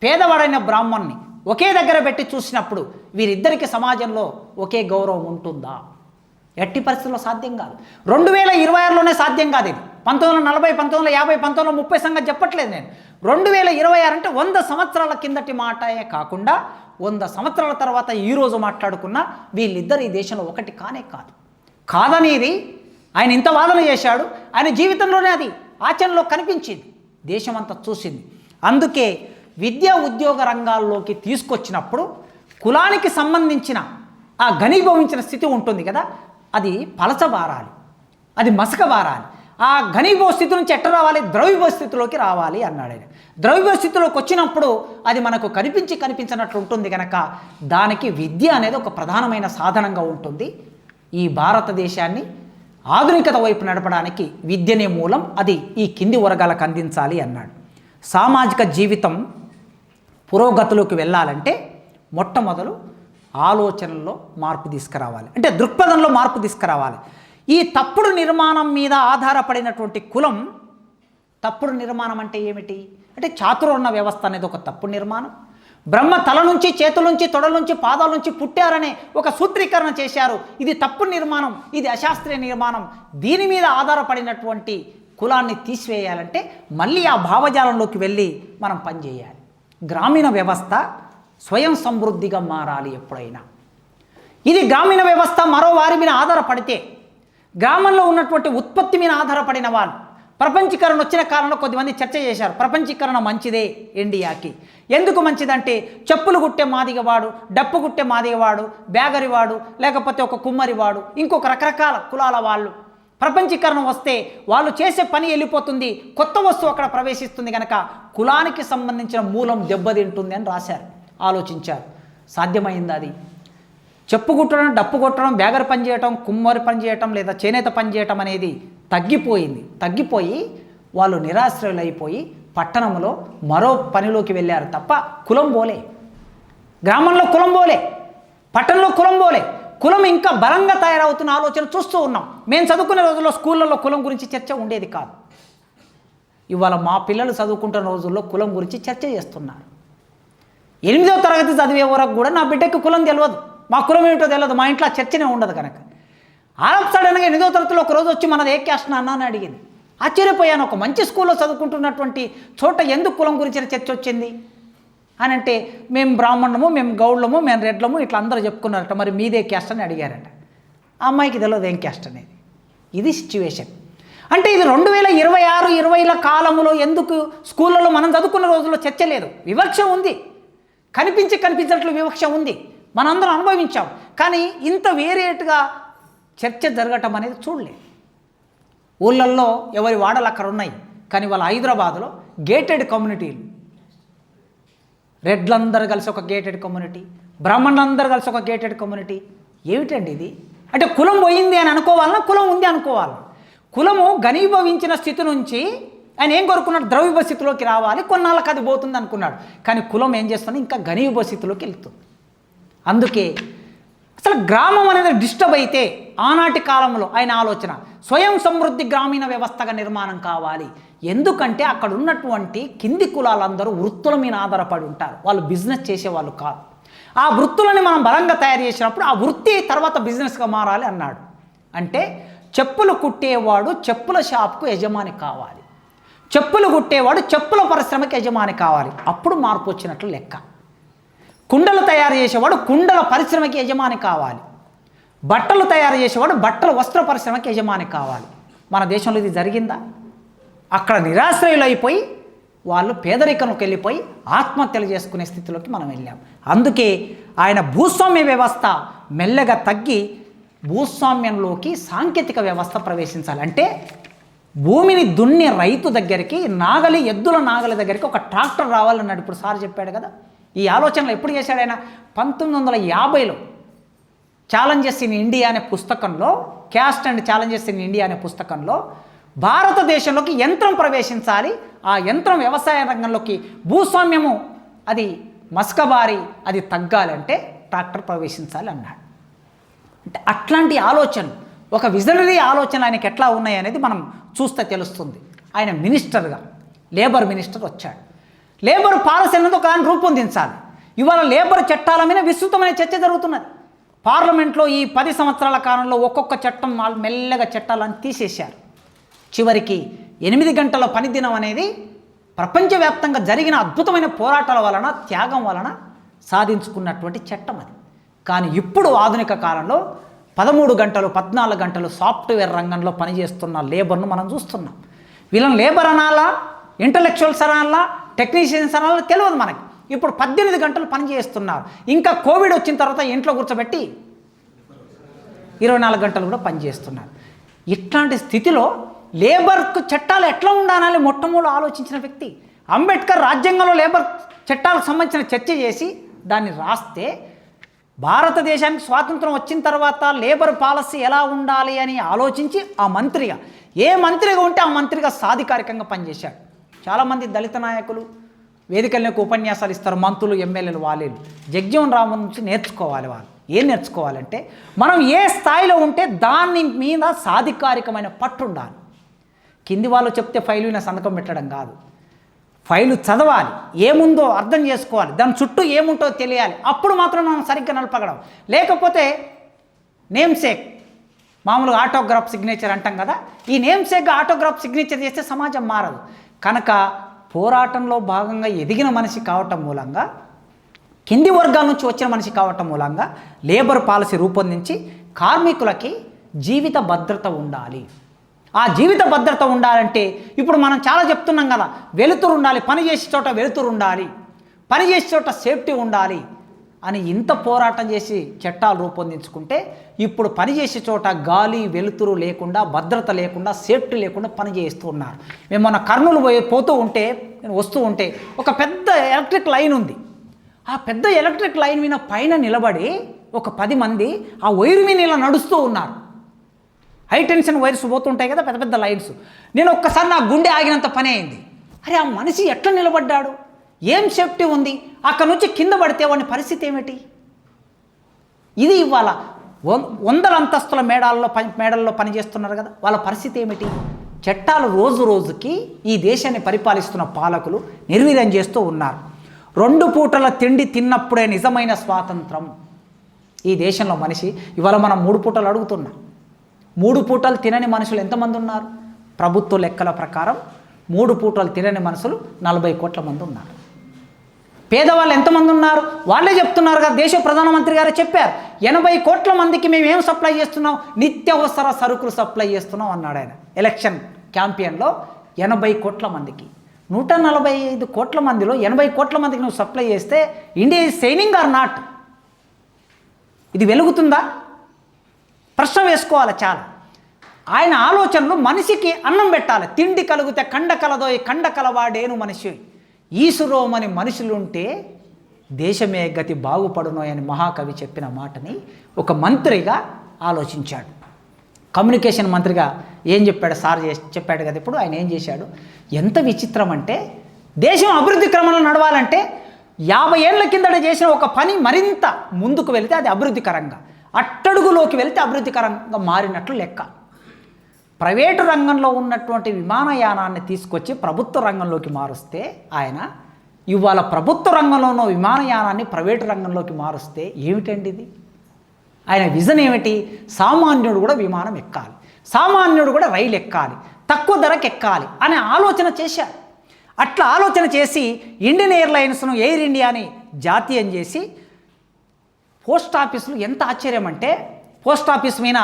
పేదవాడైన బ్రాహ్మణ్ణి ఒకే దగ్గర పెట్టి చూసినప్పుడు వీరిద్దరికి సమాజంలో ఒకే గౌరవం ఉంటుందా? ఎట్టి పరిస్థితుల్లో సాధ్యం కాదు. 2026లోనే సాధ్యం కాదు. ఇది 1940, 1950, 1930 సంగతి చెప్పట్లేదు నేను. 2026 అంటే 100 సంవత్సరాల కిందటి మాటయే కాకుండా 100 సంవత్సరాల తర్వాత ఈరోజు మాట్లాడుకున్న వీళ్ళిద్దరు ఈ దేశంలో ఒకటి కానే కాదు. కాదనేది ఆయన ఇంత వాదన చేశాడు. ఆయన జీవితంలోనే అది ఆచరణలో కనిపించింది, దేశమంతా చూసింది. అందుకే విద్యా ఉద్యోగ రంగాల్లోకి తీసుకొచ్చినప్పుడు కులానికి సంబంధించిన ఆ ఘనీభవించిన స్థితి ఉంటుంది కదా, అది పలచబారాలి, అది మసకబారాలి. ఆ ఘనీభవ స్థితి నుంచి ఎట్ట రావాలి? ద్రవ్యభవ స్థితిలోకి రావాలి అన్నాడు ఆయన. ద్రవ్యభవ స్థితిలోకి వచ్చినప్పుడు అది మనకు కనిపించినట్లు ఉంటుంది కనుక దానికి విద్య అనేది ఒక ప్రధానమైన సాధనంగా ఉంటుంది. ఈ భారతదేశాన్ని ఆధునికత వైపు నడపడానికి విద్యనే మూలం, అది ఈ కింది వర్గాలకు అందించాలి అన్నాడు. సామాజిక జీవితం పురోగతిలోకి వెళ్ళాలంటే మొట్టమొదలు ఆలోచనల్లో మార్పు తీసుకురావాలి, అంటే దృక్పథంలో మార్పు తీసుకురావాలి. ఈ తప్పుడు నిర్మాణం మీద ఆధారపడినటువంటి కులం, తప్పుడు నిర్మాణం అంటే ఏమిటి అంటే చాతుర్వర్ణ వ్యవస్థ అనేది ఒక తప్పుడు నిర్మాణం. బ్రహ్మ తల నుంచి, చేతుల నుంచి, తొడల నుంచి, పాదాల నుంచి పుట్టారనే ఒక సూత్రీకరణ చేశారు. ఇది తప్పుడు నిర్మాణం, ఇది అశాస్త్రీయ నిర్మాణం. దీని మీద ఆధారపడినటువంటి కులాన్ని తీసివేయాలంటే మళ్ళీ ఆ భావజాలంలోకి వెళ్ళి మనం పనిచేయాలి. గ్రామీణ వ్యవస్థ స్వయం సమృద్ధిగా మారాలి. ఎప్పుడైనా ఇది గ్రామీణ వ్యవస్థ మరో వారి మీద ఆధారపడితే, గ్రామంలో ఉన్నటువంటి ఉత్పత్తి మీద ఆధారపడిన వాళ్ళు, ప్రపంచీకరణ వచ్చిన కాలంలో కొద్దిమంది చర్చ చేశారు. ప్రపంచీకరణ మంచిదే ఇండియాకి. ఎందుకు మంచిదంటే చెప్పులు కుట్టే మాదిగవాడు, డప్పు కుట్టే మాదిగవాడు, బ్యాగరివాడు, లేకపోతే ఒక కుమ్మరివాడు, ఇంకొక రకరకాల కులాల వాళ్ళు ప్రపంచీకరణ వస్తే వాళ్ళు చేసే పని వెళ్ళిపోతుంది, కొత్త వస్తువు అక్కడ ప్రవేశిస్తుంది కనుక కులానికి సంబంధించిన మూలం దెబ్బతింటుంది అని రాశారు, ఆలోచించారు. సాధ్యమైంది అది? చెప్పు కుట్టడం, డప్పు కొట్టడం, బ్యాగర్ పని చేయటం, కుమ్మరి పని చేయటం లేదా చేనేత పని చేయటం అనేది తగ్గిపోయి వాళ్ళు నిరాశ్రయులైపోయి పట్టణంలో మరో పనిలోకి వెళ్ళారు తప్ప కులం పోలే. గ్రామంలో కులం పోలే, పట్టణంలో కులం పోలే. కులం ఇంకా బలంగా తయారవుతున్న ఆలోచన చూస్తూ ఉన్నాం. మేము చదువుకునే రోజుల్లో స్కూళ్ళల్లో కులం గురించి చర్చ ఉండేది కాదు. ఇవాళ మా పిల్లలు చదువుకుంటున్న రోజుల్లో కులం గురించి చర్చ చేస్తున్నారు. 8వ తరగతి చదివే వరకు కూడా నా బిడ్డకి కులం తెలియదు, మా కులం ఏమిటో తెలియదు, మా ఇంట్లో చర్చనే ఉండదు కనుక. సడన్గా 8వ తరగతిలో ఒకరోజు వచ్చి మనది ఏ క్యాస్ట్ నాన్న అని అడిగింది. ఆశ్చర్యపోయాను. ఒక మంచి స్కూల్లో చదువుకుంటున్నటువంటి చోట ఎందుకు కులం గురించిన చర్చ వచ్చింది అని అంటే, మేము బ్రాహ్మణము, మేము గౌడ్లము, మేము రెడ్లము ఇట్లా అందరూ చెప్పుకున్నారట. మరి మీదే క్యాస్ట్ అని అడిగారట. ఆ అమ్మాయికి తెలియదు ఏం క్యాస్ట్ అనేది. ఇది సిచ్యువేషన్. అంటే ఇది 2026, 20ల కాలంలో ఎందుకు స్కూళ్ళలో మనం చదువుకున్న రోజుల్లో చర్చ లేదు. వివక్ష ఉంది, కనిపించినట్లు వివక్ష ఉంది, మనందరం అనుభవించాం. కానీ ఇంత వేరేట్గా చర్చ జరగటం అనేది చూడలేదు. ఊళ్ళల్లో ఎవరి వాడలు అక్కడ ఉన్నాయి. కానీ వాళ్ళ హైదరాబాద్లో గేటెడ్ కమ్యూనిటీలు, రెడ్లందరూ కలిసి ఒక గేటెడ్ కమ్యూనిటీ, బ్రాహ్మణులందరూ కలిసి ఒక గేటెడ్ కమ్యూనిటీ. ఏమిటండి ఇది? అంటే కులం పోయింది అని అనుకోవాలన్నా, కులం ఉంది అనుకోవాలి? కులము ఘనీభవించిన స్థితి నుంచి ఆయన ఏం కోరుకున్నాడు? ద్రవ్యభవ స్థితిలోకి రావాలి, కొన్నాళ్ళకి అది పోతుంది అనుకున్నాడు. కానీ కులం ఏం చేస్తుంది? ఇంకా ఘనీభవ స్థితిలోకి వెళ్తుంది. అందుకే అసలు గ్రామం అనేది డిస్టర్బ్ అయితే ఆనాటి కాలంలో ఆయన ఆలోచన స్వయం సమృద్ధి గ్రామీణ వ్యవస్థగా నిర్మాణం కావాలి. ఎందుకంటే అక్కడ ఉన్నటువంటి కింది కులాలందరూ వృత్తుల మీద ఆధారపడి ఉంటారు, వాళ్ళు బిజినెస్ చేసేవాళ్ళు కాదు. ఆ వృత్తులని మనం బలంగా తయారు చేసినప్పుడు ఆ వృత్తి తర్వాత బిజినెస్గా మారాలి అన్నాడు. అంటే చెప్పులు కుట్టేవాడు చెప్పుల షాప్కు యజమాని కావాలి, చెప్పులు కుట్టేవాడు చెప్పుల పరిశ్రమకి యజమాని కావాలి. అప్పుడు మార్పు వచ్చినట్లు లెక్క. కుండలు తయారు చేసేవాడు కుండల పరిశ్రమకి యజమాని కావాలి, బట్టలు తయారు చేసేవాడు బట్టల వస్త్ర పరిశ్రమకి యజమాని కావాలి. మన దేశంలో ఇది జరిగిందా? అక్కడ నిరాశ్రయులు అయిపోయి వాళ్ళు పేదరికంలోకి వెళ్ళిపోయి ఆత్మహత్యలు చేసుకునే స్థితిలోకి మనం వెళ్ళాం. అందుకే ఆయన భూస్వామ్య వ్యవస్థ మెల్లగా తగ్గి భూస్వామ్యంలోకి సాంకేతిక వ్యవస్థ ప్రవేశించాలి. అంటే భూమిని దున్ని రైతు దగ్గరికి ఎద్దుల నాగలి దగ్గరికి ఒక ట్రాక్టర్ రావాలన్నాడు. ఇప్పుడు సార్ చెప్పాడు కదా, ఈ ఆలోచనలు ఎప్పుడు చేశాడు ఆయన? 1950లో ఛాలెంజెస్ ఇన్ ఇండియా అనే పుస్తకంలో, caste and challenges in India అనే పుస్తకంలో భారతదేశంలోకి యంత్రం ప్రవేశించాలి, ఆ యంత్రం వ్యవసాయ రంగంలోకి భూస్వామ్యము అది మస్కబారి అది తగ్గాలంటే ట్రాక్టర్ ప్రవేశించాలి అన్నాడు. అంటే అట్లాంటి ఆలోచనలు, ఒక విజనరీ ఆలోచన ఆయనకి ఎట్లా ఉన్నాయి అనేది మనం చూస్తే తెలుస్తుంది. ఆయన మినిస్టర్గా, లేబర్ మినిస్టర్ వచ్చాడు. లేబర్ పాలసీ అనేది ఒక దాన్ని రూపొందించాలి. ఇవాళ లేబర్ చట్టాల మీద విస్తృతమైన చర్చ జరుగుతున్నది. పార్లమెంట్లో ఈ 10 సంవత్సరాల కాలంలో ఒక్కొక్క చట్టం మెల్లగా చట్టాలను తీసేశారు. చివరికి 8 గంటల పనిదినం అనేది ప్రపంచవ్యాప్తంగా జరిగిన అద్భుతమైన పోరాటాల వలన, త్యాగం వలన సాధించుకున్నటువంటి చట్టం అది. కానీ ఇప్పుడు ఆధునిక కాలంలో 13 గంటలు 14 గంటలు సాఫ్ట్వేర్ రంగంలో పనిచేస్తున్న లేబర్ను మనం చూస్తున్నాం. వీళ్ళని లేబర్ అనాలా, ఇంటలెక్చువల్స్ అనాలా, టెక్నీషియన్స్ అనాలా తెలియదు మనకి. ఇప్పుడు 18 గంటలు పని చేస్తున్నారు. ఇంకా కోవిడ్ వచ్చిన తర్వాత ఇంట్లో కూర్చోబెట్టి 24 గంటలు కూడా పనిచేస్తున్నారు. ఇట్లాంటి స్థితిలో లేబర్కు చట్టాలు ఎట్లా ఉండాలని మొట్టమొదటి ఆలోచించిన వ్యక్తి అంబేద్కర్. రాజ్యాంగంలో లేబర్ చట్టాలకు సంబంధించిన చర్చ చేసి దాన్ని రాస్తే భారతదేశానికి స్వాతంత్రం వచ్చిన తర్వాత లేబర్ పాలసీ ఎలా ఉండాలి అని ఆలోచించి ఆ మంత్రిగా, ఏ మంత్రిగా ఉంటే ఆ మంత్రిగా సాధికారికంగా పనిచేశాడు. చాలామంది దళిత నాయకులు వేదికలకు ఉపన్యాసాలు ఇస్తారు, మంత్రులు, ఎమ్మెల్యేలు, వాళ్ళు జగ్జీవన్ రామ్ నుంచి నేర్చుకోవాలి. వాళ్ళు ఏం నేర్చుకోవాలంటే, మనం ఏ స్థాయిలో ఉంటే దాని మీద సాధికారికమైన పట్టు ఉండాలి. కింది వాళ్ళు చెప్తే ఫైలు మీద సంతకం పెట్టడం కాదు, ఫైలు చదవాలి, ఏముందో అర్థం చేసుకోవాలి, దాని చుట్టూ ఏముంటో తెలియాలి. అప్పుడు మాత్రం మనం సరిగ్గా నడపగలం. లేకపోతే నేమ్సేక్, మామూలుగా ఆటోగ్రాఫ్ సిగ్నేచర్ అంటాం కదా, ఈ నేమ్సేక్గా ఆటోగ్రాఫ్ సిగ్నేచర్ చేస్తే సమాజం మారదు. కనుక పోరాటంలో భాగంగా ఎదిగిన మనిషి కావటం మూలంగా, కింది వర్గాల నుంచి వచ్చిన మనిషి కావటం మూలంగా లేబర్ పాలసీ రూపొందించి కార్మికులకి జీవిత భద్రత ఉండాలి. ఆ జీవిత భద్రత ఉండాలంటే ఇప్పుడు మనం చాలా చెప్తున్నాం కదా, వెలుతురు ఉండాలి, పని చేసే చోట వెలుతురు ఉండాలి, పని చేసే చోట సేఫ్టీ ఉండాలి అని ఇంత పోరాటం చేసి చట్టాలు రూపొందించుకుంటే ఇప్పుడు పని చేసే చోట గాలి వెలుతురు లేకుండా, భద్రత లేకుండా, సేఫ్టీ లేకుండా పని చేస్తూ ఉన్నారు. మేము మొన్న కర్నూలు పోతూ ఉంటే, వస్తూ ఉంటే ఒక పెద్ద ఎలక్ట్రిక్ లైన్ ఉంది. ఆ పెద్ద ఎలక్ట్రిక్ లైన్ మీద పైన నిలబడి ఒక 10 మంది ఆ వైర్ మీద ఇలా నడుస్తూ ఉన్నారు. హై టెన్షన్ వైర్స్ పోతుంటాయి కదా, పెద్ద పెద్ద లైన్స్. నేను ఒక్కసారి నా గుండె ఆగినంత పని అయింది. అరే, ఆ మనిషి ఎట్లా నిలబడ్డాడు, ఏం సేఫ్టీ ఉంది, అక్కడ నుంచి కింద పడితే వాడి పరిస్థితి ఏమిటి? ఇది ఇవాళ 100 అంతస్తుల మేడల్లో పనిచేస్తున్నారు కదా, వాళ్ళ పరిస్థితి ఏమిటి? చట్టాలు రోజు రోజుకి ఈ దేశాన్ని పరిపాలిస్తున్న పాలకులు నిర్వీర్యం చేస్తూ ఉన్నారు. 2 పూటల తిండి తిన్నప్పుడే నిజమైన స్వాతంత్రం. ఈ దేశంలో మనిషి ఇవాళ మనం 3 పూటలు అడుగుతున్నాం. 3 పూటలు తినని మనుషులు ఎంతమంది ఉన్నారు? ప్రభుత్వ లెక్కల ప్రకారం 3 పూటలు తినని మనుషులు 40 కోట్ల మంది ఉన్నారు. పేదవాళ్ళు ఎంతమంది ఉన్నారు? వాళ్ళే చెప్తున్నారు కదా, దేశ ప్రధానమంత్రి గారే చెప్పారు, 80 కోట్ల మందికి మేము ఏం సప్లై చేస్తున్నాం, నిత్యావసర సరుకులు సప్లై చేస్తున్నాం అన్నాడు ఆయన ఎలక్షన్ క్యాంపెయిన్లో. 80 కోట్ల మందికి, 145 కోట్ల మందిలో 80 కోట్ల మందికి నువ్వు సప్లై చేస్తే India is shining or not? ఇది వెలుగుతుందా? ప్రశ్న వేసుకోవాలి. చాలా ఆయన ఆలోచనలు మనిషికి అన్నం పెట్టాలి. తిండి కలిగితే కండ కలదోయ్, కండ కలవాడేను మనిషి, ఈసురోమని మనుషులుంటే దేశమే గతి బాగుపడునోయ్ అని మహాకవి చెప్పిన మాటని ఒక మంత్రిగా ఆలోచించాడు. కమ్యూనికేషన్ మంత్రిగా ఏం చెప్పాడు? సార్ చెప్పాడు కదా, ఇప్పుడు ఆయన ఏం చేశాడు? ఎంత విచిత్రం అంటే, దేశం అభివృద్ధి క్రమంలో నడవాలంటే 50 ఏళ్ల కిందట చేసిన ఒక పని మరింత ముందుకు వెళితే అది అభివృద్ధికరంగా, అట్టడుగులోకి వెళితే అభివృద్ధికరంగా మారినట్లు లెక్క. ప్రైవేటు రంగంలో ఉన్నటువంటి విమానయానాన్ని తీసుకొచ్చి ప్రభుత్వ రంగంలోకి మారుస్తే ఆయన, ఇవాళ ప్రభుత్వ రంగంలో ఉన్న విమానయానాన్ని ప్రైవేటు రంగంలోకి మారుస్తే ఏమిటండి ఇది? ఆయన విజన్ ఏమిటి? సామాన్యుడు కూడా విమానం ఎక్కాలి, సామాన్యుడు కూడా రైలు ఎక్కాలి, తక్కువ ధరకు ఎక్కాలి అనే ఆలోచన చేశారు. అట్లా ఆలోచన చేసి ఇండియన్ ఎయిర్లైన్స్ను, ఎయిర్ ఇండియాని జాతీయం చేసి, పోస్ట్ ఆఫీసులు ఎంత ఆశ్చర్యం అంటే, పోస్ట్ ఆఫీస్ మీద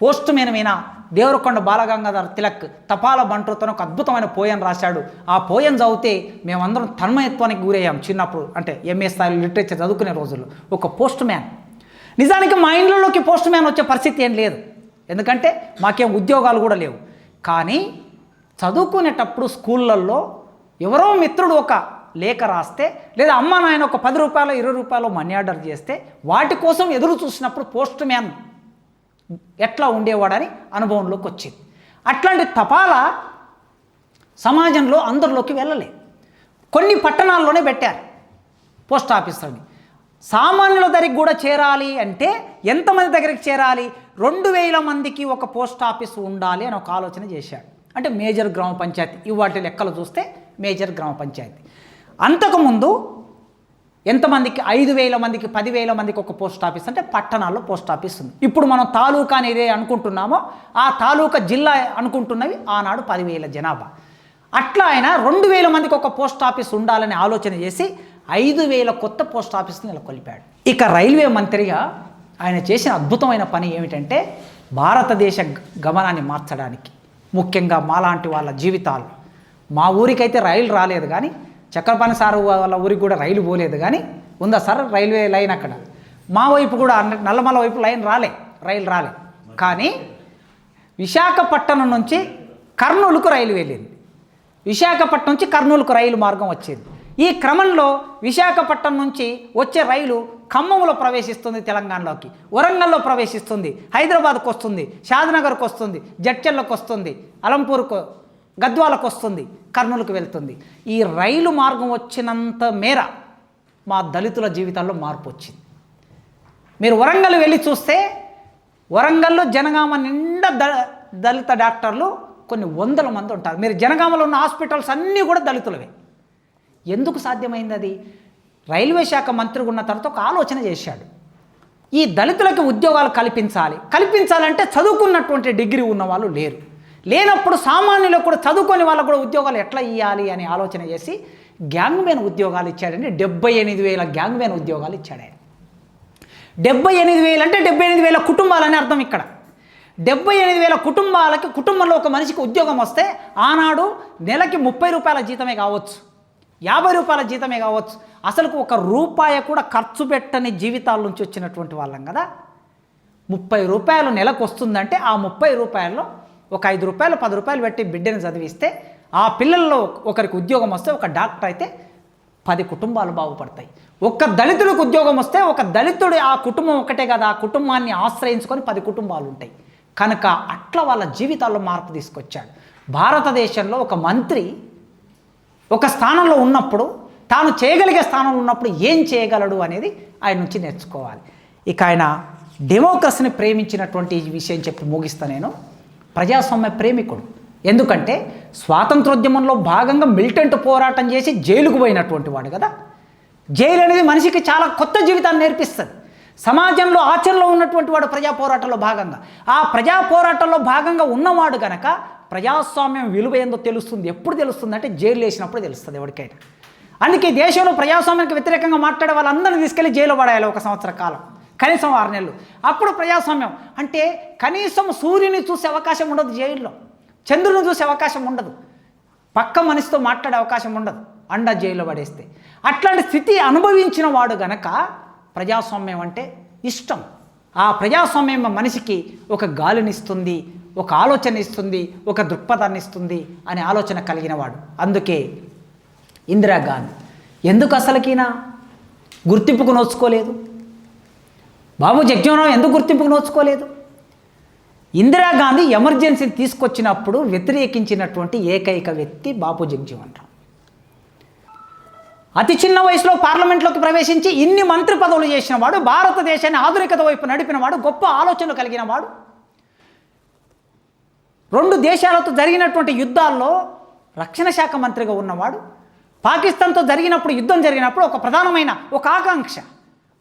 పోస్ట్ మ్యాన్ మీద దేవరకొండ బాలగంగాధర్ తిలక్ తపాల బంట్రుతో ఒక అద్భుతమైన పోయం రాశాడు. ఆ పోయం చదివితే మేమందరం తన్మయత్వానికి గురయ్యాం చిన్నప్పుడు, అంటే ఎంఏ స్థాయిలో లిటరేచర్ చదువుకునే రోజుల్లో. ఒక పోస్ట్ మ్యాన్, నిజానికి మా ఇండ్లలోకి పోస్ట్ మ్యాన్ వచ్చే పరిస్థితి ఏం లేదు, ఎందుకంటే మాకేం ఉద్యోగాలు కూడా లేవు. కానీ చదువుకునేటప్పుడు స్కూళ్ళల్లో ఎవరో మిత్రుడు ఒక లేఖ రాస్తే, లేదా అమ్మ నాయన ఒక 10 రూపాయలు 20 రూపాయలు మనీ ఆర్డర్ చేస్తే వాటి కోసం ఎదురు చూసినప్పుడు పోస్ట్ మ్యాన్ ఎట్లా ఉండేవాడని అనుభవంలోకి వచ్చింది. అట్లాంటి తపాలా సమాజంలో అందరిలోకి వెళ్ళలేదు. కొన్ని పట్టణాల్లోనే పెట్టారు పోస్ట్ ఆఫీసులని. సామాన్యుల దగ్గరికి కూడా చేరాలి అంటే ఎంతమంది దగ్గరికి చేరాలి? 2000 మందికి ఒక పోస్ట్ ఆఫీసు ఉండాలి అని ఒక ఆలోచన చేశాడు. అంటే మేజర్ గ్రామ పంచాయతీ, ఇవాటి లెక్కలు చూస్తే మేజర్ గ్రామ పంచాయతీ. అంతకుముందు ఎంతమందికి? 5000 మందికి 10,000 మందికి ఒక పోస్ట్ ఆఫీస్ అంటే పట్టణాల్లో పోస్ట్ ఆఫీస్ ఉంది. ఇప్పుడు మనం తాలూకా అనేది అనుకుంటున్నామో ఆ తాలూకా జిల్లా అనుకుంటున్నవి ఆనాడు 10,000 జనాభా. అట్లా ఆయన 2000 మందికి ఒక పోస్ట్ ఆఫీస్ ఉండాలని ఆలోచన చేసి 5,000 కొత్త పోస్ట్ ఆఫీస్ని నెలకొల్పాడు. ఇక రైల్వే మంత్రిగా ఆయన చేసిన అద్భుతమైన పని ఏమిటంటే భారతదేశ గమనాన్ని మార్చడానికి, ముఖ్యంగా మాలాంటి వాళ్ళ జీవితాలు. మా ఊరికైతే రైలు రాలేదు, కానీ చక్రపాణి సారు వాళ్ళ ఊరికి కూడా రైలు పోలేదు. కానీ ఉందా సార్ రైల్వే లైన్ అక్కడ? మా వైపు కూడా నల్లమల వైపు రైలు రాలే. కానీ విశాఖపట్నం నుంచి కర్నూలుకు రైలు వెళ్ళింది, విశాఖపట్నం నుంచి కర్నూలుకు రైలు మార్గం వచ్చేది. ఈ క్రమంలో విశాఖపట్నం నుంచి వచ్చే రైలు ఖమ్మంలో ప్రవేశిస్తుంది, తెలంగాణలోకి వరంగల్లో ప్రవేశిస్తుంది, హైదరాబాద్కు వస్తుంది, షాద్నగర్కు వస్తుంది, జడ్చర్లకు వస్తుంది, అలంపూర్కు గద్వాలకు వస్తుంది, కర్నూలుకు వెళ్తుంది. ఈ రైలు మార్గం వచ్చినంత మేర మా దళితుల జీవితాల్లో మార్పు వచ్చింది. మీరు వరంగల్ వెళ్ళి చూస్తే వరంగల్లో జనగామ నిండా దళిత డాక్టర్లు కొన్ని 100 మంది ఉంటారు. మీరు జనగామలో ఉన్న హాస్పిటల్స్ అన్నీ కూడా దళితులవే. ఎందుకు సాధ్యమైంది అది? రైల్వే శాఖ మంత్రిగా ఉన్న తర్వాత ఒక ఆలోచన చేశాడు. ఈ దళితులకి ఉద్యోగాలు కల్పించాలంటే చదువుకున్నటువంటి డిగ్రీ ఉన్న వాళ్ళు లేనప్పుడు సామాన్యులకు కూడా చదువుకొని వాళ్ళకు కూడా ఉద్యోగాలు ఎట్లా ఇవ్వాలి అని ఆలోచన చేసి గ్యాంగ్మెన్ ఉద్యోగాలు ఇచ్చాడండి. 78,000 గ్యాంగ్మెన్ ఉద్యోగాలు ఇచ్చాడు ఆయన. 78,000 అంటే 78,000 కుటుంబాలని అర్థం. ఇక్కడ 78,000 కుటుంబాలకి, కుటుంబంలో ఒక మనిషికి ఉద్యోగం వస్తే ఆనాడు నెలకి 30 రూపాయల జీతమే కావచ్చు, 50 రూపాయల జీతమే కావచ్చు, అసలు ₹1 కూడా ఖర్చు పెట్టని జీవితాల నుంచి వచ్చినటువంటి వాళ్ళం కదా. 30 రూపాయలు నెలకు వస్తుందంటే ఆ 30 రూపాయల్లో ఒక 5 రూపాయలు 10 రూపాయలు పెట్టి బిడ్డని చదివిస్తే ఆ పిల్లల్లో ఒకరికి ఉద్యోగం వస్తే, ఒక డాక్టర్ అయితే 10 కుటుంబాలు బాగుపడతాయి. ఒక్క దళితుడికి ఉద్యోగం వస్తే ఒక దళితుడు ఆ కుటుంబం ఒకటే కదా, ఆ కుటుంబాన్ని ఆశ్రయించుకొని 10 కుటుంబాలు ఉంటాయి. కనుక అట్లా వాళ్ళ జీవితాల్లో మార్పు తీసుకొచ్చాడు. భారతదేశంలో ఒక మంత్రి ఒక స్థానంలో ఉన్నప్పుడు, తాను చేయగలిగే స్థానంలో ఉన్నప్పుడు ఏం చేయగలడు అనేది ఆయన నుంచి నేర్చుకోవాలి. ఇక ఆయన డెమోక్రసీని ప్రేమించినటువంటి ఈ విషయం చెప్పి ముగిస్తా. నేను ప్రజాస్వామ్య ప్రేమికుడు. ఎందుకంటే స్వాతంత్రోద్యమంలో భాగంగా మిలిటెంట్ పోరాటం చేసి జైలుకు పోయినటువంటి వాడు కదా. జైలు అనేది మనిషికి చాలా కొత్త జీవితాన్ని నేర్పిస్తుంది. సమాజంలో ఆచరణలో ఉన్నటువంటి వాడు ప్రజా పోరాటంలో భాగంగా, ఆ ప్రజా పోరాటంలో భాగంగా ఉన్నవాడు కనుక ప్రజాస్వామ్యం విలువ ఏందో తెలుస్తుంది. ఎప్పుడు తెలుస్తుంది అంటే జైలు వేసినప్పుడు తెలుస్తుంది ఎవరికైనా. అందుకే దేశంలో ప్రజాస్వామ్యానికి వ్యతిరేకంగా మాట్లాడే వాళ్ళందరినీ తీసుకెళ్ళి జైలు పడేయాలి 1 సంవత్సర కాలం, కనీసం 6 నెలలు. అప్పుడు ప్రజాస్వామ్యం. అంటే కనీసం సూర్యుని చూసే అవకాశం ఉండదు జైల్లో, చంద్రుని చూసే అవకాశం ఉండదు, పక్క మనిషితో మాట్లాడే అవకాశం ఉండదు అండ జైల్లో పడేస్తే. అట్లాంటి స్థితి అనుభవించిన వాడు గనక ప్రజాస్వామ్యం అంటే ఇష్టం. ఆ ప్రజాస్వామ్యం మనిషికి ఒక గాలినిస్తుంది, ఒక ఆలోచన ఇస్తుంది, ఒక దృక్పథాన్ని ఇస్తుంది అనే ఆలోచన కలిగిన వాడు. అందుకే ఇందిరాగాంధీ ఎందుకు అసలుకినా గుర్తింపుకు నోచుకోలేదు? బాబు జగ్జీవనరాం ఎందుకు గుర్తింపుకు నోచుకోలేదు? ఇందిరాగాంధీ ఎమర్జెన్సీని తీసుకొచ్చినప్పుడు వ్యతిరేకించినటువంటి ఏకైక వ్యక్తి బాబు జగ్జీవనరాం. అతి చిన్న వయసులో పార్లమెంట్లోకి ప్రవేశించి ఇన్ని మంత్రి పదవులు చేసిన వాడు, భారతదేశాన్ని ఆధునికత వైపు నడిపిన వాడు, గొప్ప ఆలోచనలు కలిగిన వాడు. 2 దేశాలతో జరిగినటువంటి యుద్ధాల్లో రక్షణ శాఖ మంత్రిగా ఉన్నవాడు. పాకిస్తాన్తో జరిగినప్పుడు, యుద్ధం జరిగినప్పుడు ఒక ప్రధానమైన ఒక ఆకాంక్ష,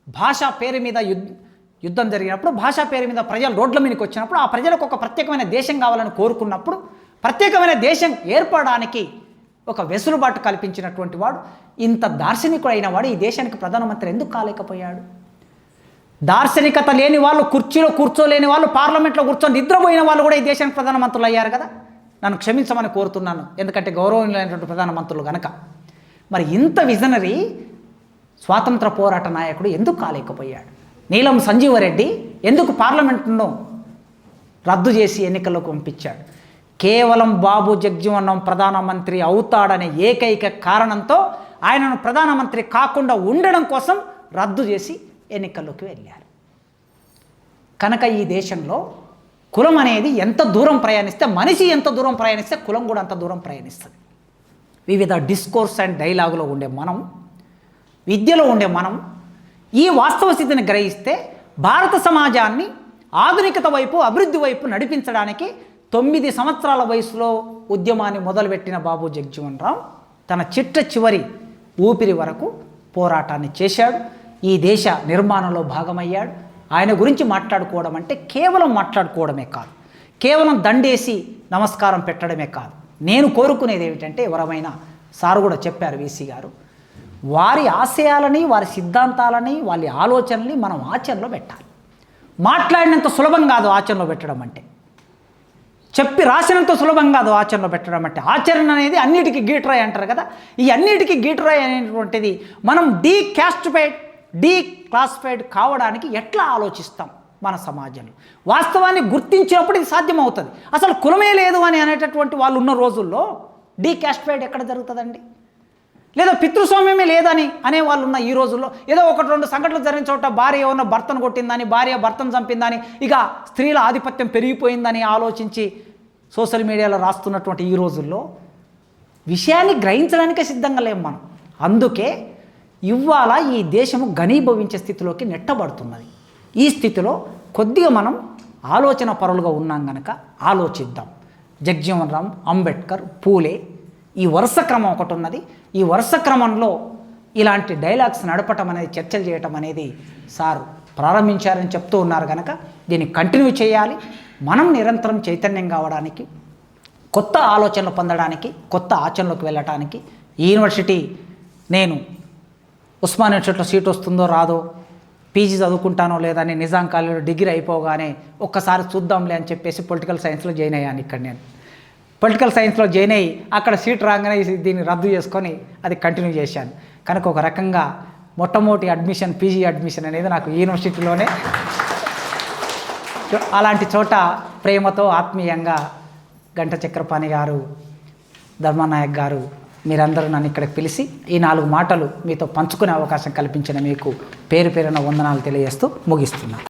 భాషా పేరు మీద యుద్ధం జరిగినప్పుడు, భాషా పేరు మీద ప్రజలు రోడ్ల మీదకి వచ్చినప్పుడు, ఆ ప్రజలకు ఒక ప్రత్యేకమైన దేశం కావాలని కోరుకున్నప్పుడు, ప్రత్యేకమైన దేశం ఏర్పడడానికి ఒక వెసులుబాటు కల్పించినటువంటి వాడు. ఇంత దార్శనికుడైన వాడు ఈ దేశానికి ప్రధానమంత్రి ఎందుకు కాలేకపోయాడు? దార్శనికత లేని వాళ్ళు, కుర్చీలో కూర్చోలేని వాళ్ళు, పార్లమెంట్లో కూర్చొని నిద్రపోయిన వాళ్ళు కూడా ఈ దేశానికి ప్రధానమంత్రులు అయ్యారు కదా. నన్ను క్షమించమని కోరుతున్నాను, ఎందుకంటే గౌరవనీయులైనటువంటి ప్రధానమంత్రులు కనుక. మరి ఇంత విజనరీ స్వాతంత్ర పోరాట నాయకుడు ఎందుకు కాలేకపోయాడు? నీలం సంజీవరెడ్డి ఎందుకు పార్లమెంటును రద్దు చేసి ఎన్నికల్లోకి పంపించాడు? కేవలం బాబు జగ్జీవన్ రామ్ ప్రధానమంత్రి అవుతాడనే ఏకైక కారణంతో ఆయనను ప్రధానమంత్రి కాకుండా ఉండడం కోసం రద్దు చేసి ఎన్నికల్లోకి వెళ్ళారు. కనుక ఈ దేశంలో కులం అనేది ఎంత దూరం ప్రయాణిస్తే, మనిషి ఎంత దూరం ప్రయాణిస్తే కులం కూడా అంత దూరం ప్రయాణిస్తుంది. వివిధ డిస్కోర్స్ అండ్ డైలాగులో ఉండే మనం, విద్యలో ఉండే మనం ఈ వాస్తవ స్థితిని గ్రహిస్తే భారత సమాజాన్ని ఆధునికత వైపు, అభివృద్ధి వైపు నడిపించడానికి 9 సంవత్సరాల వయసులో ఉద్యమాన్ని మొదలుపెట్టిన బాబు జగ్జీవన్ రామ్ తన చిట్ట చివరి ఊపిరి వరకు పోరాటాన్ని చేశాడు. ఈ దేశ నిర్మాణంలో భాగమయ్యాడు. ఆయన గురించి మాట్లాడుకోవడం అంటే కేవలం మాట్లాడుకోవడమే కాదు, కేవలం దండేసి నమస్కారం పెట్టడమే కాదు. నేను కోరుకునేది ఏమిటంటే, ఎవరైనా సారు కూడా చెప్పారు వీసీ గారు, వారి ఆశయాలని, వారి సిద్ధాంతాలని, వాళ్ళ ఆలోచనల్ని మనం ఆచరణలో పెట్టాలి. మాట్లాడినంత సులభం కాదు ఆచరణలో పెట్టడం అంటే, చెప్పి రాసినంత సులభం కాదు ఆచరణలో పెట్టడం అంటే. ఆచరణ అనేది అన్నిటికీ గీటరాయి అంటారు కదా, ఈ అన్నిటికీ గీటరాయి అనేటువంటిది మనం క్లాసిఫైడ్ కావడానికి ఎట్లా ఆలోచిస్తాం మన సమాజంలో. వాస్తవాన్ని గుర్తించినప్పుడు ఇది సాధ్యమవుతుంది. అసలు కులమే లేదు అని అనేటటువంటి వాళ్ళు ఉన్న రోజుల్లో క్లాసిఫైడ్ ఎక్కడ జరుగుతుందండి? లేదా పితృస్వామ్యమే లేదని అనే వాళ్ళు ఉన్న ఈ రోజుల్లో ఏదో 1-2 సంఘటనలు జరిగిన చోట భార్య ఏమన్నా భర్తను కొట్టిందని, భార్య భర్తను చంపిందని, ఇక స్త్రీల ఆధిపత్యం పెరిగిపోయిందని ఆలోచించి సోషల్ మీడియాలో రాస్తున్నటువంటి ఈ రోజుల్లో విషయాన్ని గ్రహించడానికే సిద్ధంగా లేం మనం. అందుకే ఇవాళ ఈ దేశము ఘనీభవించే స్థితిలోకి నెట్టబడుతున్నది. ఈ స్థితిలో కొద్దిగా మనం ఆలోచన పరులుగా ఉన్నాం కనుక ఆలోచిద్దాం. జగ్జీవన్ రామ్, అంబేద్కర్, పూలే, ఈ వరుస క్రమం ఒకటి ఉన్నది. ఈ వరుస క్రమంలో ఇలాంటి డైలాగ్స్ నడపటం అనేది, చర్చలు చేయటం అనేది సార్ ప్రారంభించారని చెప్తూ ఉన్నారు కనుక దీన్ని కంటిన్యూ చేయాలి. మనం నిరంతరం చైతన్యం కావడానికి, కొత్త ఆలోచనలు పొందడానికి, కొత్త ఆచరణలోకి వెళ్ళటానికి ఈ యూనివర్సిటీ, నేను ఉస్మాన్ యూనివర్సిటీలో సీట్ వస్తుందో రాదో, పీజీ చదువుకుంటానో లేదని నిజాం కాలేజీలో డిగ్రీ అయిపోగానే ఒక్కసారి చూద్దాంలే అని చెప్పేసి పొలిటికల్ సైన్స్లో జాయిన్ అయ్యాను. ఇక్కడ నేను పొలిటికల్ సైన్స్లో జాయిన్ అయ్యి అక్కడ సీట్ రాగానే దీన్ని రద్దు చేసుకొని అది కంటిన్యూ చేశాను. కనుక ఒక రకంగా మొట్టమొదటి అడ్మిషన్, పీజీ అడ్మిషన్ అనేది నాకు ఈ యూనివర్సిటీలోనే. అలాంటి చోట ప్రేమతో, ఆత్మీయంగా గంట చక్రపాణి గారు, ధర్మానాయక్ గారు, మీరందరూ నన్ను ఇక్కడికి పిలిచి ఈ 4 మాటలు మీతో పంచుకునే అవకాశం కల్పించిన మీకు పేరు పేరున వందనాలు తెలియజేస్తూ ముగిస్తున్నాను.